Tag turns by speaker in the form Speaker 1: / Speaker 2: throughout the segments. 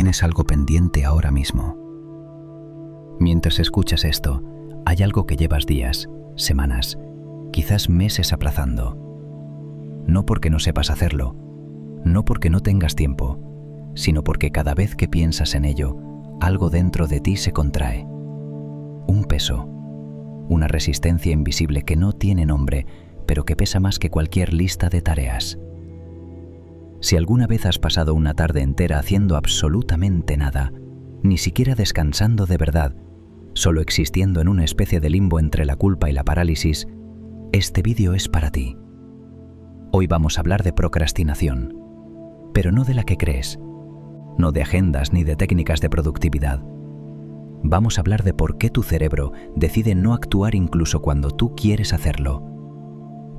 Speaker 1: tienes algo pendiente ahora mismo. Mientras escuchas esto, hay algo que llevas días, semanas, quizás meses aplazando. No porque no sepas hacerlo, no porque no tengas tiempo, sino porque cada vez que piensas en ello, algo dentro de ti se contrae. Un peso, una resistencia invisible que no tiene nombre, pero que pesa más que cualquier lista de tareas. Si alguna vez has pasado una tarde entera haciendo absolutamente nada, ni siquiera descansando de verdad, solo existiendo en una especie de limbo entre la culpa y la parálisis, este vídeo es para ti. Hoy vamos a hablar de procrastinación, pero no de la que crees, no de agendas ni de técnicas de productividad. Vamos a hablar de por qué tu cerebro decide no actuar incluso cuando tú quieres hacerlo,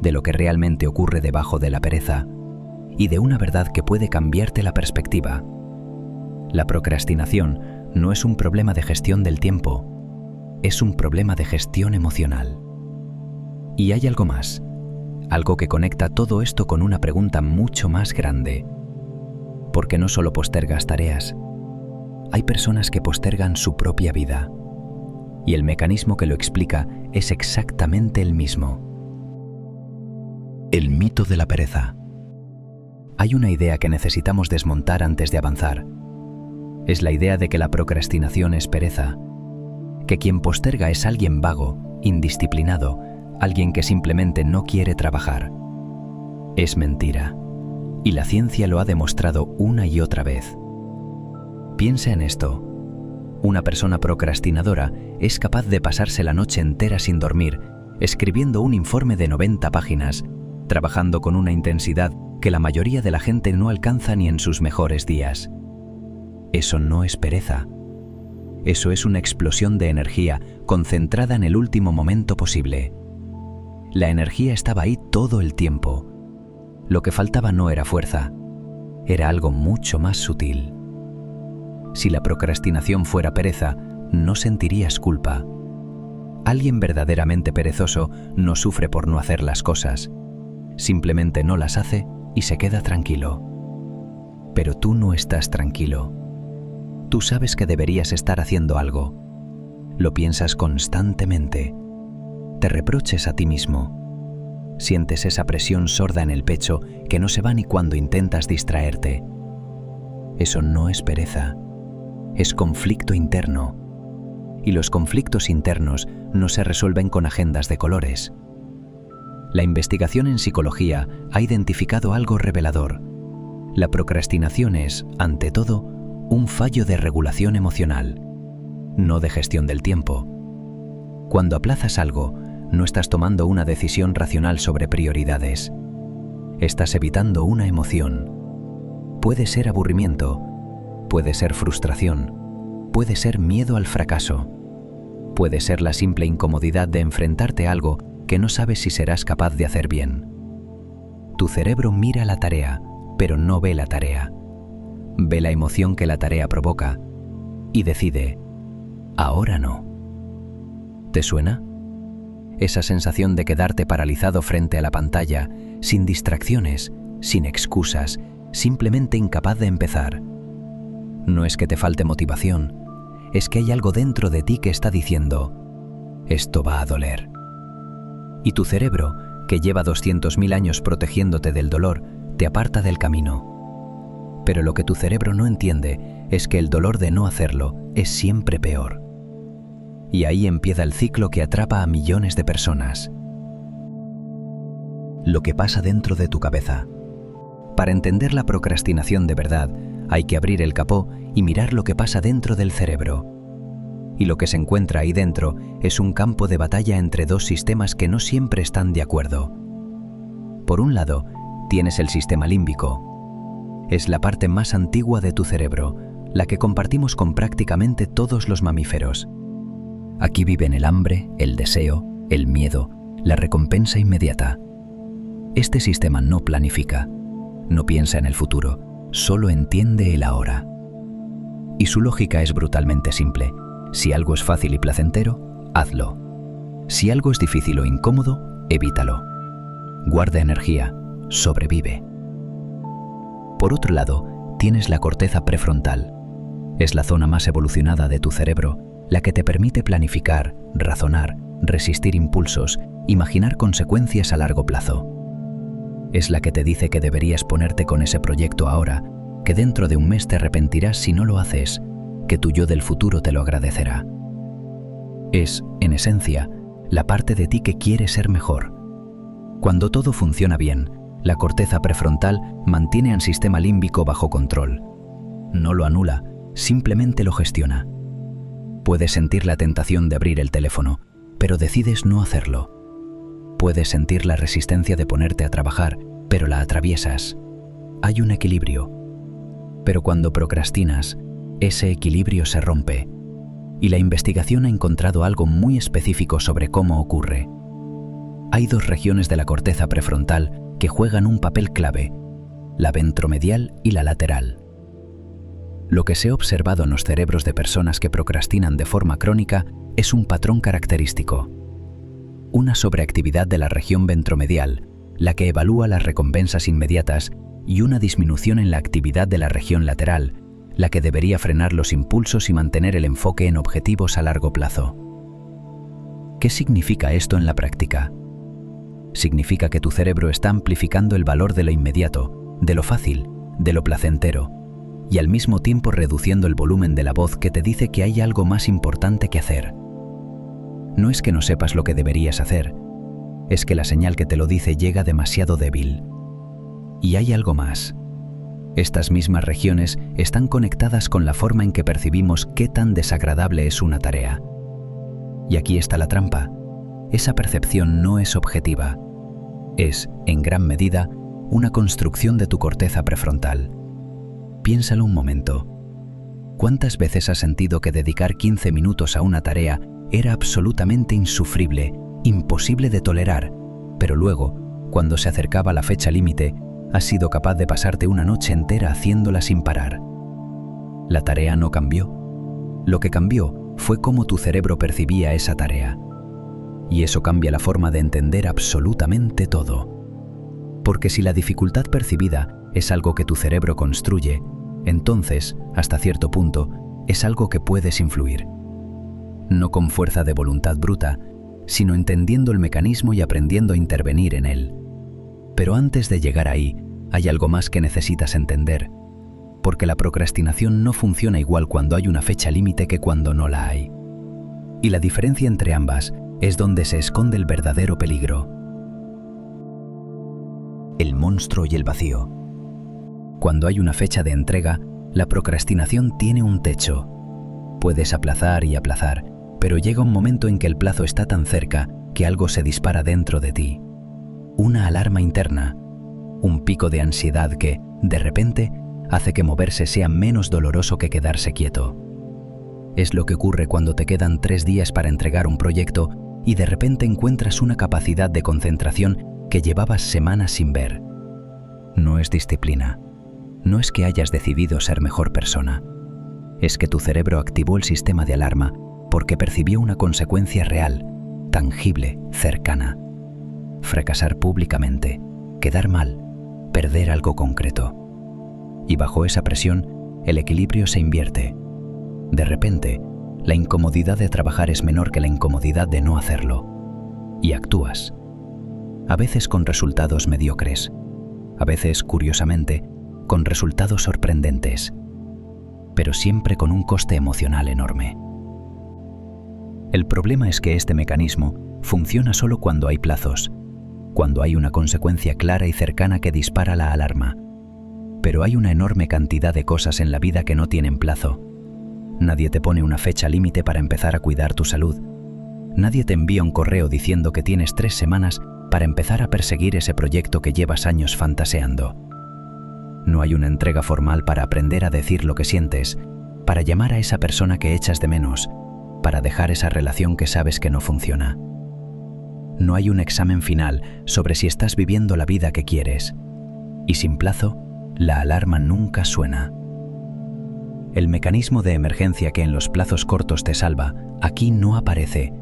Speaker 1: de lo que realmente ocurre debajo de la pereza y de una verdad que puede cambiarte la perspectiva. La procrastinación no es un problema de gestión del tiempo, es un problema de gestión emocional. Y hay algo más, algo que conecta todo esto con una pregunta mucho más grande. ¿Por qué no solo postergas tareas? Hay personas que postergan su propia vida, y el mecanismo que lo explica es exactamente el mismo. El mito de la pereza. Hay una idea que necesitamos desmontar antes de avanzar. Es la idea de que la procrastinación es pereza, que quien posterga es alguien vago, indisciplinado, alguien que simplemente no quiere trabajar. Es mentira, y la ciencia lo ha demostrado una y otra vez. Piensa en esto. Una persona procrastinadora es capaz de pasarse la noche entera sin dormir, escribiendo un informe de 90 páginas, trabajando con una intensidad que la mayoría de la gente no alcanza ni en sus mejores días. Eso no es pereza. Eso es una explosión de energía concentrada en el último momento posible. La energía estaba ahí todo el tiempo. Lo que faltaba no era fuerza, era algo mucho más sutil. Si la procrastinación fuera pereza, no sentirías culpa. Alguien verdaderamente perezoso no sufre por no hacer las cosas. Simplemente no las hace y se queda tranquilo. Pero tú no estás tranquilo. Tú sabes que deberías estar haciendo algo. Lo piensas constantemente. Te reproches a ti mismo. Sientes esa presión sorda en el pecho que no se va ni cuando intentas distraerte. Eso no es pereza. Es conflicto interno. Y los conflictos internos no se resuelven con agendas de colores. La investigación en psicología ha identificado algo revelador. La procrastinación es, ante todo, un fallo de regulación emocional, no de gestión del tiempo. Cuando aplazas algo, no estás tomando una decisión racional sobre prioridades. Estás evitando una emoción. Puede ser aburrimiento, puede ser frustración, puede ser miedo al fracaso, puede ser la simple incomodidad de enfrentarte a algo que no sabes si serás capaz de hacer bien. Tu cerebro mira la tarea, pero no ve la tarea. Ve la emoción que la tarea provoca y decide, ahora no. ¿Te suena? Esa sensación de quedarte paralizado frente a la pantalla, sin distracciones, sin excusas, simplemente incapaz de empezar. No es que te falte motivación, es que hay algo dentro de ti que está diciendo, esto va a doler. Y tu cerebro, que lleva 200.000 años protegiéndote del dolor, te aparta del camino. Pero lo que tu cerebro no entiende es que el dolor de no hacerlo es siempre peor. Y ahí empieza el ciclo que atrapa a millones de personas. Lo que pasa dentro de tu cabeza. Para entender la procrastinación de verdad, hay que abrir el capó y mirar lo que pasa dentro del cerebro. Y lo que se encuentra ahí dentro es un campo de batalla entre dos sistemas que no siempre están de acuerdo. Por un lado, tienes el sistema límbico. Es la parte más antigua de tu cerebro, la que compartimos con prácticamente todos los mamíferos. Aquí viven el hambre, el deseo, el miedo, la recompensa inmediata. Este sistema no planifica, no piensa en el futuro, solo entiende el ahora. Y su lógica es brutalmente simple. Si algo es fácil y placentero, hazlo. Si algo es difícil o incómodo, evítalo. Guarda energía, sobrevive. Por otro lado, tienes la corteza prefrontal. Es la zona más evolucionada de tu cerebro, la que te permite planificar, razonar, resistir impulsos, imaginar consecuencias a largo plazo. Es la que te dice que deberías ponerte con ese proyecto ahora, que dentro de un mes te arrepentirás si no lo haces, que tu yo del futuro te lo agradecerá. Es, en esencia, la parte de ti que quiere ser mejor. Cuando todo funciona bien, la corteza prefrontal mantiene al sistema límbico bajo control. No lo anula, simplemente lo gestiona. Puedes sentir la tentación de abrir el teléfono, pero decides no hacerlo. Puedes sentir la resistencia de ponerte a trabajar, pero la atraviesas. Hay un equilibrio. Pero cuando procrastinas, ese equilibrio se rompe. Y la investigación ha encontrado algo muy específico sobre cómo ocurre. Hay dos regiones de la corteza prefrontal que juegan un papel clave, la ventromedial y la lateral. Lo que se ha observado en los cerebros de personas que procrastinan de forma crónica es un patrón característico. Una sobreactividad de la región ventromedial, la que evalúa las recompensas inmediatas, y una disminución en la actividad de la región lateral, la que debería frenar los impulsos y mantener el enfoque en objetivos a largo plazo. ¿Qué significa esto en la práctica? Significa que tu cerebro está amplificando el valor de lo inmediato, de lo fácil, de lo placentero, y al mismo tiempo reduciendo el volumen de la voz que te dice que hay algo más importante que hacer. No es que no sepas lo que deberías hacer, es que la señal que te lo dice llega demasiado débil. Y hay algo más. Estas mismas regiones están conectadas con la forma en que percibimos qué tan desagradable es una tarea. Y aquí está la trampa. Esa percepción no es objetiva. Es, en gran medida, una construcción de tu corteza prefrontal. Piénsalo un momento. ¿Cuántas veces has sentido que dedicar 15 minutos a una tarea era absolutamente insufrible, imposible de tolerar, pero luego, cuando se acercaba la fecha límite, has sido capaz de pasarte una noche entera haciéndola sin parar? La tarea no cambió. Lo que cambió fue cómo tu cerebro percibía esa tarea. Y eso cambia la forma de entender absolutamente todo. Porque si la dificultad percibida es algo que tu cerebro construye, entonces, hasta cierto punto, es algo que puedes influir. No con fuerza de voluntad bruta, sino entendiendo el mecanismo y aprendiendo a intervenir en él. Pero antes de llegar ahí, hay algo más que necesitas entender, porque la procrastinación no funciona igual cuando hay una fecha límite que cuando no la hay. Y la diferencia entre ambas es donde se esconde el verdadero peligro. El monstruo y el vacío. Cuando hay una fecha de entrega, la procrastinación tiene un techo. Puedes aplazar y aplazar, pero llega un momento en que el plazo está tan cerca que algo se dispara dentro de ti. Una alarma interna, un pico de ansiedad que, de repente, hace que moverse sea menos doloroso que quedarse quieto. Es lo que ocurre cuando te quedan 3 días para entregar un proyecto y de repente encuentras una capacidad de concentración que llevabas semanas sin ver. No es disciplina. No es que hayas decidido ser mejor persona. Es que tu cerebro activó el sistema de alarma porque percibió una consecuencia real, tangible, cercana. Fracasar públicamente, quedar mal, perder algo concreto. Y bajo esa presión, el equilibrio se invierte. De repente, la incomodidad de trabajar es menor que la incomodidad de no hacerlo. Y actúas. A veces con resultados mediocres. A veces, curiosamente, con resultados sorprendentes. Pero siempre con un coste emocional enorme. El problema es que este mecanismo funciona solo cuando hay plazos, cuando hay una consecuencia clara y cercana que dispara la alarma. Pero hay una enorme cantidad de cosas en la vida que no tienen plazo. Nadie te pone una fecha límite para empezar a cuidar tu salud. Nadie te envía un correo diciendo que tienes 3 semanas para empezar a perseguir ese proyecto que llevas años fantaseando. No hay una entrega formal para aprender a decir lo que sientes, para llamar a esa persona que echas de menos, para dejar esa relación que sabes que no funciona. No hay un examen final sobre si estás viviendo la vida que quieres. Y sin plazo, la alarma nunca suena. El mecanismo de emergencia que en los plazos cortos te salva, aquí no aparece.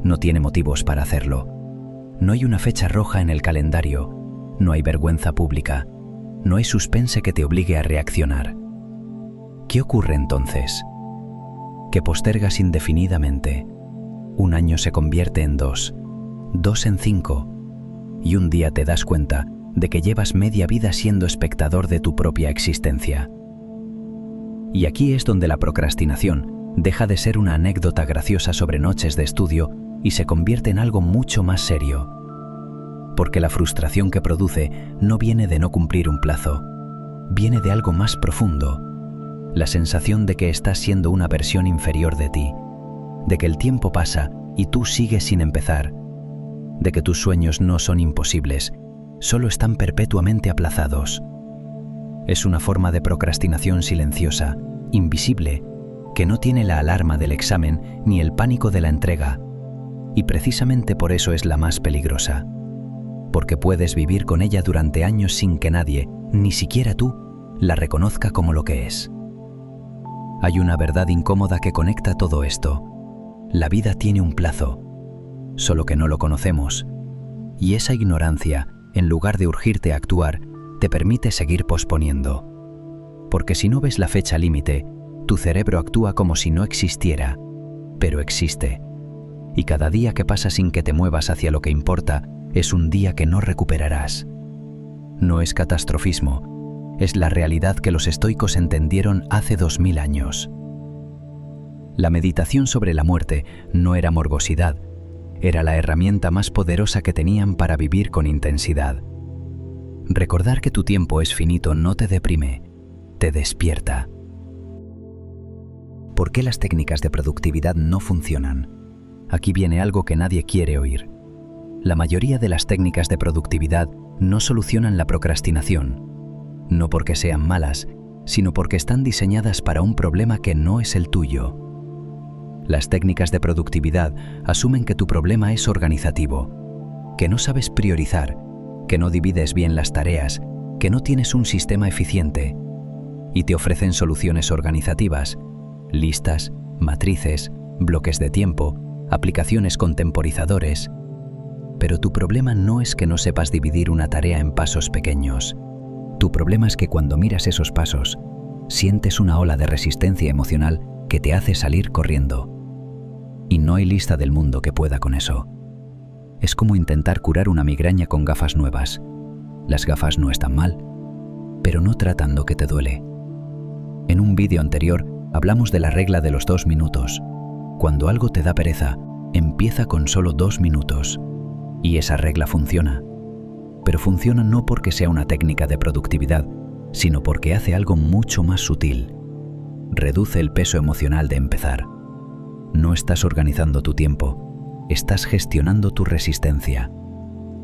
Speaker 1: No tiene motivos para hacerlo. No hay una fecha roja en el calendario. No hay vergüenza pública. No hay suspense que te obligue a reaccionar. ¿Qué ocurre entonces? Que postergas indefinidamente. Un año se convierte en 2, 2 en 5, y un día te das cuenta de que llevas media vida siendo espectador de tu propia existencia. Y aquí es donde la procrastinación deja de ser una anécdota graciosa sobre noches de estudio y se convierte en algo mucho más serio. Porque la frustración que produce no viene de no cumplir un plazo, viene de algo más profundo, la sensación de que estás siendo una versión inferior de ti, de que el tiempo pasa y tú sigues sin empezar, de que tus sueños no son imposibles, solo están perpetuamente aplazados. Es una forma de procrastinación silenciosa, invisible, que no tiene la alarma del examen ni el pánico de la entrega, y precisamente por eso es la más peligrosa, porque puedes vivir con ella durante años sin que nadie, ni siquiera tú, la reconozca como lo que es. Hay una verdad incómoda que conecta todo esto. La vida tiene un plazo, solo que no lo conocemos, y esa ignorancia, en lugar de urgirte a actuar, te permite seguir posponiendo. Porque si no ves la fecha límite, tu cerebro actúa como si no existiera, pero existe. Y cada día que pasa sin que te muevas hacia lo que importa, es un día que no recuperarás. No es catastrofismo, es la realidad que los estoicos entendieron hace 2000 años. La meditación sobre la muerte no era morbosidad, era la herramienta más poderosa que tenían para vivir con intensidad. Recordar que tu tiempo es finito no te deprime, te despierta. ¿Por qué las técnicas de productividad no funcionan? Aquí viene algo que nadie quiere oír. La mayoría de las técnicas de productividad no solucionan la procrastinación, no porque sean malas, sino porque están diseñadas para un problema que no es el tuyo. Las técnicas de productividad asumen que tu problema es organizativo, que no sabes priorizar, que no divides bien las tareas, que no tienes un sistema eficiente, y te ofrecen soluciones organizativas, listas, matrices, bloques de tiempo, aplicaciones con temporizadores. Pero tu problema no es que no sepas dividir una tarea en pasos pequeños. Tu problema es que cuando miras esos pasos, sientes una ola de resistencia emocional que te hace salir corriendo. Y no hay lista del mundo que pueda con eso. Es como intentar curar una migraña con gafas nuevas. Las gafas no están mal, pero no tratan lo que te duele. En un vídeo anterior hablamos de la regla de los 2 minutos. Cuando algo te da pereza, empieza con solo 2 minutos. Y esa regla funciona. Pero funciona no porque sea una técnica de productividad, sino porque hace algo mucho más sutil. Reduce el peso emocional de empezar. No estás organizando tu tiempo, estás gestionando tu resistencia.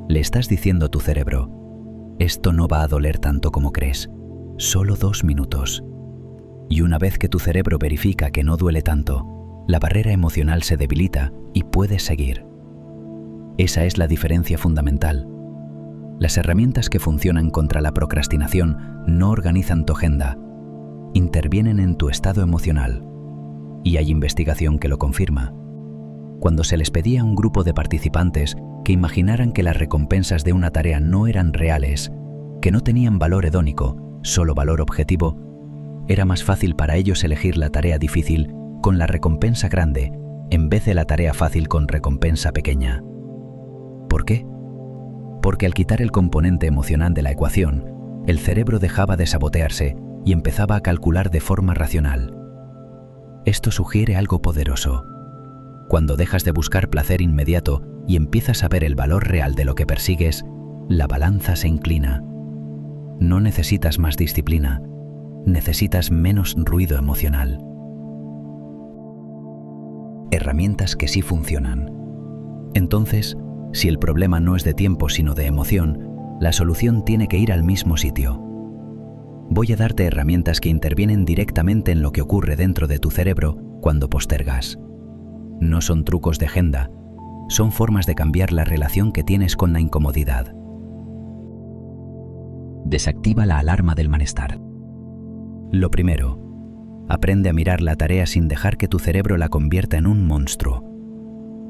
Speaker 1: Le estás diciendo a tu cerebro, esto no va a doler tanto como crees, solo 2 minutos. Y una vez que tu cerebro verifica que no duele tanto, la barrera emocional se debilita y puedes seguir. Esa es la diferencia fundamental. Las herramientas que funcionan contra la procrastinación no organizan tu agenda, intervienen en tu estado emocional. Y hay investigación que lo confirma. Cuando se les pedía a un grupo de participantes que imaginaran que las recompensas de una tarea no eran reales, que no tenían valor hedónico, solo valor objetivo, era más fácil para ellos elegir la tarea difícil con la recompensa grande en vez de la tarea fácil con recompensa pequeña. ¿Por qué? Porque al quitar el componente emocional de la ecuación, el cerebro dejaba de sabotearse y empezaba a calcular de forma racional. Esto sugiere algo poderoso. Cuando dejas de buscar placer inmediato y empiezas a ver el valor real de lo que persigues, la balanza se inclina. No necesitas más disciplina, necesitas menos ruido emocional. Herramientas que sí funcionan. Entonces, si el problema no es de tiempo sino de emoción, la solución tiene que ir al mismo sitio. Voy a darte herramientas que intervienen directamente en lo que ocurre dentro de tu cerebro cuando postergas. No son trucos de agenda, son formas de cambiar la relación que tienes con la incomodidad. Desactiva la alarma del malestar. Lo primero, aprende a mirar la tarea sin dejar que tu cerebro la convierta en un monstruo.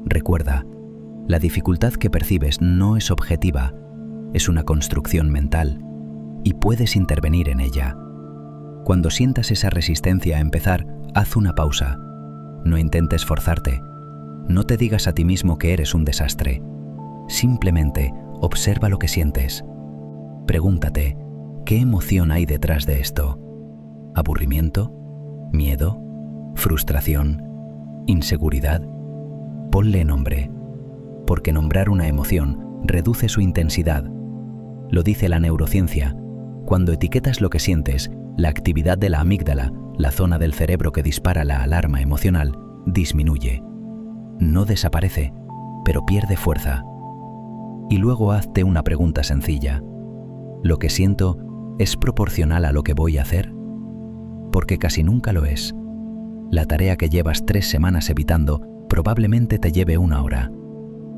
Speaker 1: Recuerda, la dificultad que percibes no es objetiva, es una construcción mental y puedes intervenir en ella. Cuando sientas esa resistencia a empezar, haz una pausa. No intentes forzarte. No te digas a ti mismo que eres un desastre. Simplemente observa lo que sientes. Pregúntate, ¿qué emoción hay detrás de esto? ¿Aburrimiento? ¿Miedo? ¿Frustración? ¿Inseguridad? Ponle nombre, porque nombrar una emoción reduce su intensidad. Lo dice la neurociencia. Cuando etiquetas lo que sientes, la actividad de la amígdala, la zona del cerebro que dispara la alarma emocional, disminuye. No desaparece, pero pierde fuerza. Y luego hazte una pregunta sencilla. ¿Lo que siento es proporcional a lo que voy a hacer? Porque casi nunca lo es. La tarea que llevas 3 semanas evitando probablemente te lleve 1 hora,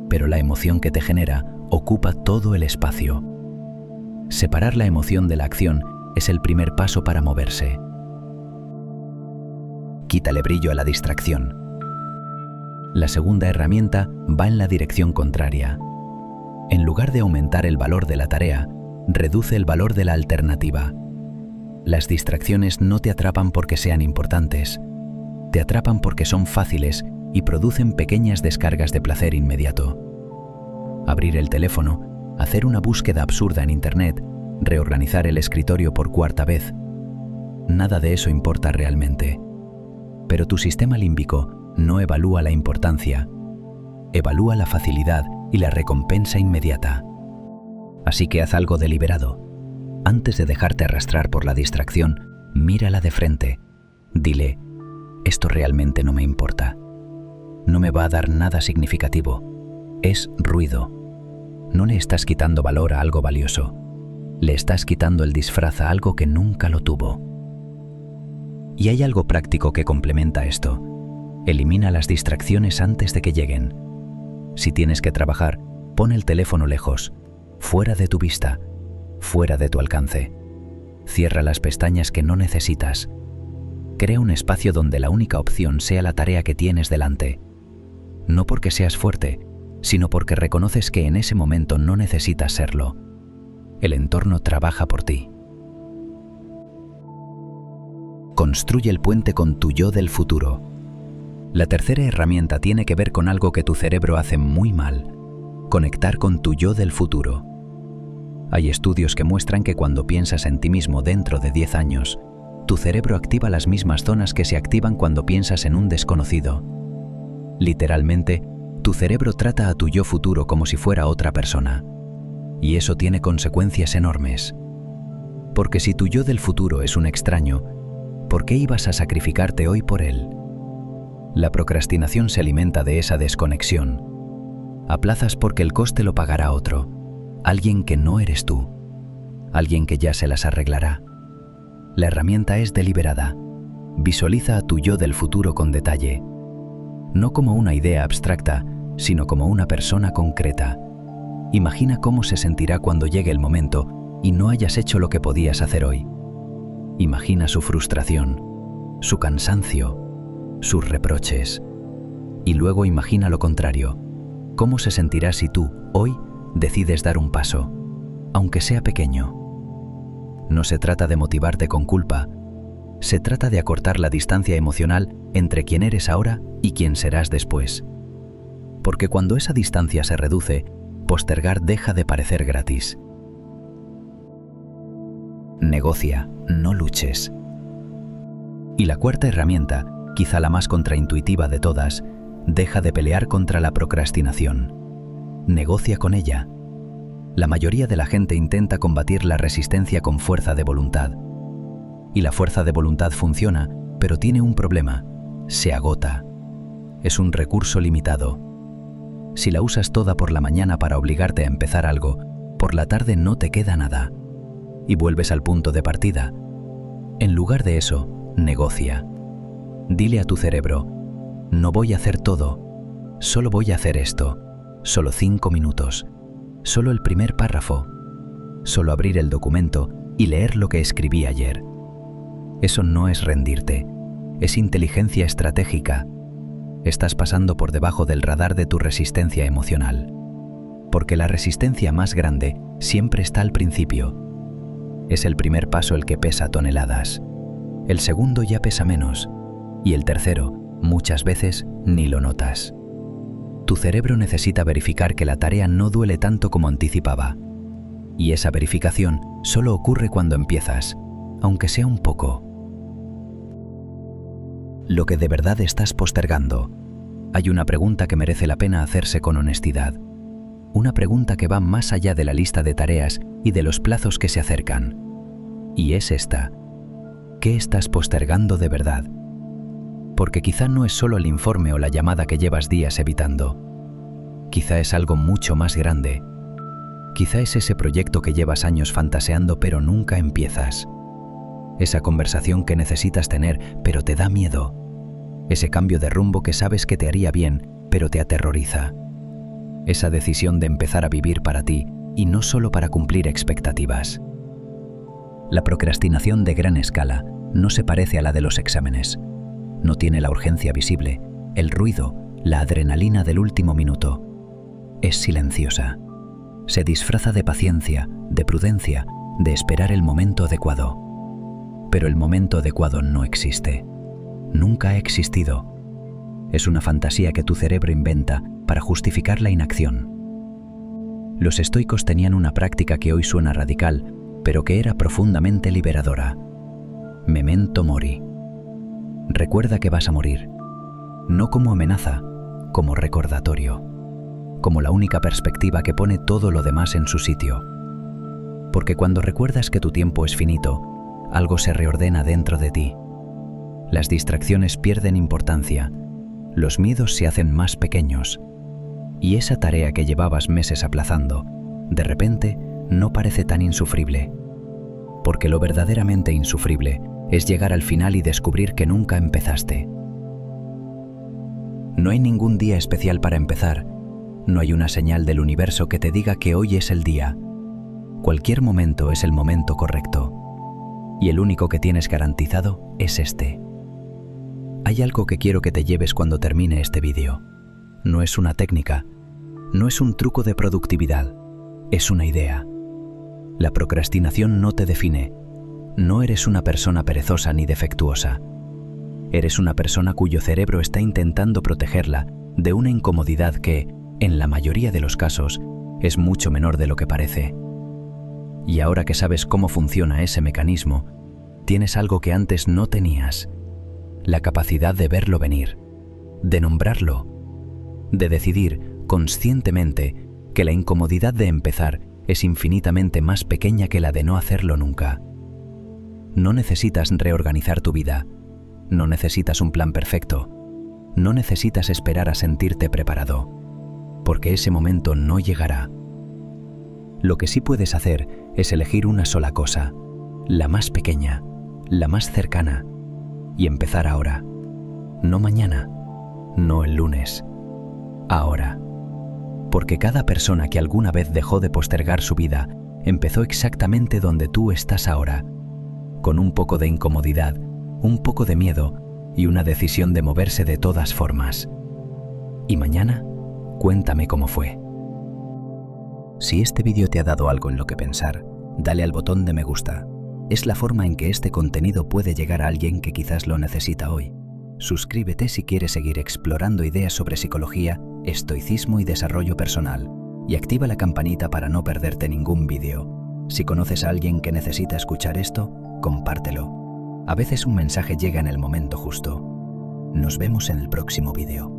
Speaker 1: pero la emoción que te genera ocupa todo el espacio. Separar la emoción de la acción es el primer paso para moverse. Quítale brillo a la distracción. La segunda herramienta va en la dirección contraria. En lugar de aumentar el valor de la tarea, reduce el valor de la alternativa. Las distracciones no te atrapan porque sean importantes. Te atrapan porque son fáciles y producen pequeñas descargas de placer inmediato. Abrir el teléfono, hacer una búsqueda absurda en Internet, reorganizar el escritorio por 4ª vez. Nada de eso importa realmente. Pero tu sistema límbico no evalúa la importancia, evalúa la facilidad y la recompensa inmediata. Así que haz algo deliberado. Antes de dejarte arrastrar por la distracción, mírala de frente. Dile, esto realmente no me importa. No me va a dar nada significativo. Es ruido. No le estás quitando valor a algo valioso. Le estás quitando el disfraz a algo que nunca lo tuvo. Y hay algo práctico que complementa esto. Elimina las distracciones antes de que lleguen. Si tienes que trabajar, pon el teléfono lejos, fuera de tu vista, fuera de tu alcance. Cierra las pestañas que no necesitas. Crea un espacio donde la única opción sea la tarea que tienes delante. No porque seas fuerte, sino porque reconoces que en ese momento no necesitas serlo. El entorno trabaja por ti. Construye el puente con tu yo del futuro. La tercera herramienta tiene que ver con algo que tu cerebro hace muy mal: conectar con tu yo del futuro. Hay estudios que muestran que cuando piensas en ti mismo dentro de 10 años, tu cerebro activa las mismas zonas que se activan cuando piensas en un desconocido. Literalmente, tu cerebro trata a tu yo futuro como si fuera otra persona. Y eso tiene consecuencias enormes. Porque si tu yo del futuro es un extraño, ¿por qué ibas a sacrificarte hoy por él? La procrastinación se alimenta de esa desconexión. Aplazas porque el coste lo pagará otro, alguien que no eres tú, alguien que ya se las arreglará. La herramienta es deliberada. Visualiza a tu yo del futuro con detalle, no como una idea abstracta, sino como una persona concreta. Imagina cómo se sentirá cuando llegue el momento y no hayas hecho lo que podías hacer hoy. Imagina su frustración, su cansancio, sus reproches. Y luego imagina lo contrario. ¿Cómo se sentirá si tú, hoy, decides dar un paso, aunque sea pequeño? No se trata de motivarte con culpa. Se trata de acortar la distancia emocional entre quién eres ahora y quién serás después. Porque cuando esa distancia se reduce, postergar deja de parecer gratis. Negocia, no luches. Y la cuarta herramienta, quizá la más contraintuitiva de todas, deja de pelear contra la procrastinación. Negocia con ella. La mayoría de la gente intenta combatir la resistencia con fuerza de voluntad. Y la fuerza de voluntad funciona, pero tiene un problema: se agota. Es un recurso limitado. Si la usas toda por la mañana para obligarte a empezar algo, por la tarde no te queda nada. Y vuelves al punto de partida. En lugar de eso, negocia. Dile a tu cerebro: no voy a hacer todo, solo voy a hacer esto, solo 5 minutos, solo el primer párrafo, solo abrir el documento y leer lo que escribí ayer. Eso no es rendirte, es inteligencia estratégica. Estás pasando por debajo del radar de tu resistencia emocional, porque la resistencia más grande siempre está al principio. Es el primer paso el que pesa toneladas. El segundo ya pesa menos. Y el tercero, muchas veces, ni lo notas. Tu cerebro necesita verificar que la tarea no duele tanto como anticipaba. Y esa verificación solo ocurre cuando empiezas, aunque sea un poco. Lo que de verdad estás postergando. Hay una pregunta que merece la pena hacerse con honestidad. Una pregunta que va más allá de la lista de tareas y de los plazos que se acercan. Y es esta: ¿qué estás postergando de verdad? Porque quizá no es solo el informe o la llamada que llevas días evitando. Quizá es algo mucho más grande. Quizá es ese proyecto que llevas años fantaseando pero nunca empiezas. Esa conversación que necesitas tener pero te da miedo. Ese cambio de rumbo que sabes que te haría bien pero te aterroriza. Esa decisión de empezar a vivir para ti y no solo para cumplir expectativas. La procrastinación de gran escala no se parece a la de los exámenes. No tiene la urgencia visible, el ruido, la adrenalina del último minuto. Es silenciosa. Se disfraza de paciencia, de prudencia, de esperar el momento adecuado. Pero el momento adecuado no existe. Nunca ha existido. Es una fantasía que tu cerebro inventa para justificar la inacción. Los estoicos tenían una práctica que hoy suena radical, pero que era profundamente liberadora. Memento mori. Recuerda que vas a morir. No como amenaza, como recordatorio. Como la única perspectiva que pone todo lo demás en su sitio. Porque cuando recuerdas que tu tiempo es finito, algo se reordena dentro de ti. Las distracciones pierden importancia, los miedos se hacen más pequeños, y esa tarea que llevabas meses aplazando, de repente no parece tan insufrible. Porque lo verdaderamente insufrible es llegar al final y descubrir que nunca empezaste. No hay ningún día especial para empezar. No hay una señal del universo que te diga que hoy es el día. Cualquier momento es el momento correcto. Y el único que tienes garantizado es este. Hay algo que quiero que te lleves cuando termine este vídeo. No es una técnica, no es un truco de productividad, es una idea. La procrastinación no te define. No eres una persona perezosa ni defectuosa. Eres una persona cuyo cerebro está intentando protegerla de una incomodidad que, en la mayoría de los casos, es mucho menor de lo que parece. Y ahora que sabes cómo funciona ese mecanismo, tienes algo que antes no tenías: la capacidad de verlo venir, de nombrarlo, de decidir conscientemente que la incomodidad de empezar es infinitamente más pequeña que la de no hacerlo nunca. No necesitas reorganizar tu vida, no necesitas un plan perfecto, no necesitas esperar a sentirte preparado, porque ese momento no llegará. Lo que sí puedes hacer es elegir una sola cosa, la más pequeña, la más cercana, y empezar ahora. No mañana, no el lunes, ahora. Porque cada persona que alguna vez dejó de postergar su vida empezó exactamente donde tú estás ahora, con un poco de incomodidad, un poco de miedo y una decisión de moverse de todas formas. Y mañana, cuéntame cómo fue. Si este vídeo te ha dado algo en lo que pensar, dale al botón de me gusta. Es la forma en que este contenido puede llegar a alguien que quizás lo necesita hoy. Suscríbete si quieres seguir explorando ideas sobre psicología, estoicismo y desarrollo personal, y activa la campanita para no perderte ningún vídeo. Si conoces a alguien que necesita escuchar esto, compártelo. A veces un mensaje llega en el momento justo. Nos vemos en el próximo vídeo.